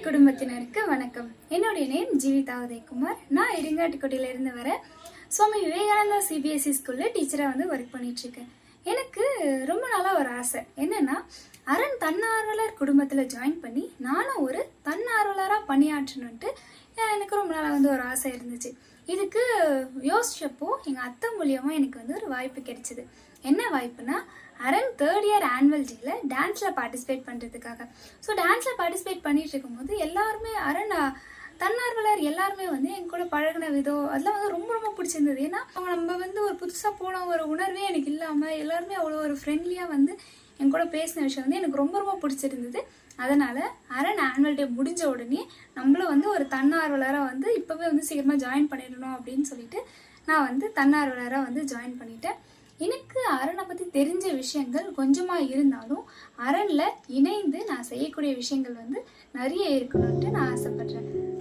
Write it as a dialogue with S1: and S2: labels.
S1: குடும்பத்தினருக்கு வணக்கம். என்னுடைய நேம் ஜீவிதா உதயகுமார். நான் இருந்து இருந்து வரேன். சுவாமி விவேகானந்தா சிபிஎஸ்இ ஸ்கூல்ல டீச்சரா ஒர்க் பண்ணிட்டு இருக்கேன். எனக்கு ரொம்ப நாளா ஒரு ஆசை என்னன்னா, அரண் தன்னார்வலர் குடும்பத்துல ஜாயின் பண்ணி நானும் ஒரு தன்னார்வலரா பணியாற்றணும்ட்டு எனக்கு ரொம்ப நாளா ஒரு ஆசை இருந்துச்சு. இதுக்கு யோசிச்சப்போ எங்க அத்தை மூலியமா எனக்கு ஒரு வாய்ப்பு கிடைச்சது. என்ன வாய்ப்புனா, அரண் 3rd இயர் ஆனுவல் டேல டான்ஸ்ல பார்ட்டிசிபேட் பண்றதுக்காக. ஸோ டான்ஸ்ல பார்ட்டிசிபேட் பண்ணிட்டு இருக்கும்போது எல்லாருமே அரண் தன்னார்வலர் எல்லாருமே என் கூட பழகின விதம் அதெல்லாம் ரொம்ப ரொம்ப பிடிச்சிருந்தது. ஏன்னா நம்ம ஒரு புதுசா போன ஒரு உணர்வே எனக்கு இல்லாம எல்லாருமே அவ்வளோ ஒரு ஃப்ரெண்ட்லியா என் கூட பேசின விஷயம் எனக்கு ரொம்ப ரொம்ப பிடிச்சிருந்தது. அதனால அரண் ஆனுவல் டே முடிஞ்ச உடனே நம்மளும் ஒரு தன்னார்வலராக இப்பவே சீக்கிரமா ஜாயின் பண்ணிடணும் அப்படின்னு சொல்லிட்டு நான் தன்னார்வலராக ஜாயின் பண்ணிட்டேன். எனக்கு அரணை பத்தி தெரிஞ்ச விஷயங்கள் கொஞ்சமா இருந்தாலும் அரண்ல இணைந்து நான் செய்யக்கூடிய விஷயங்கள் நிறைய இருக்கணும்ட்டு நான் ஆசைப்படுறேன்.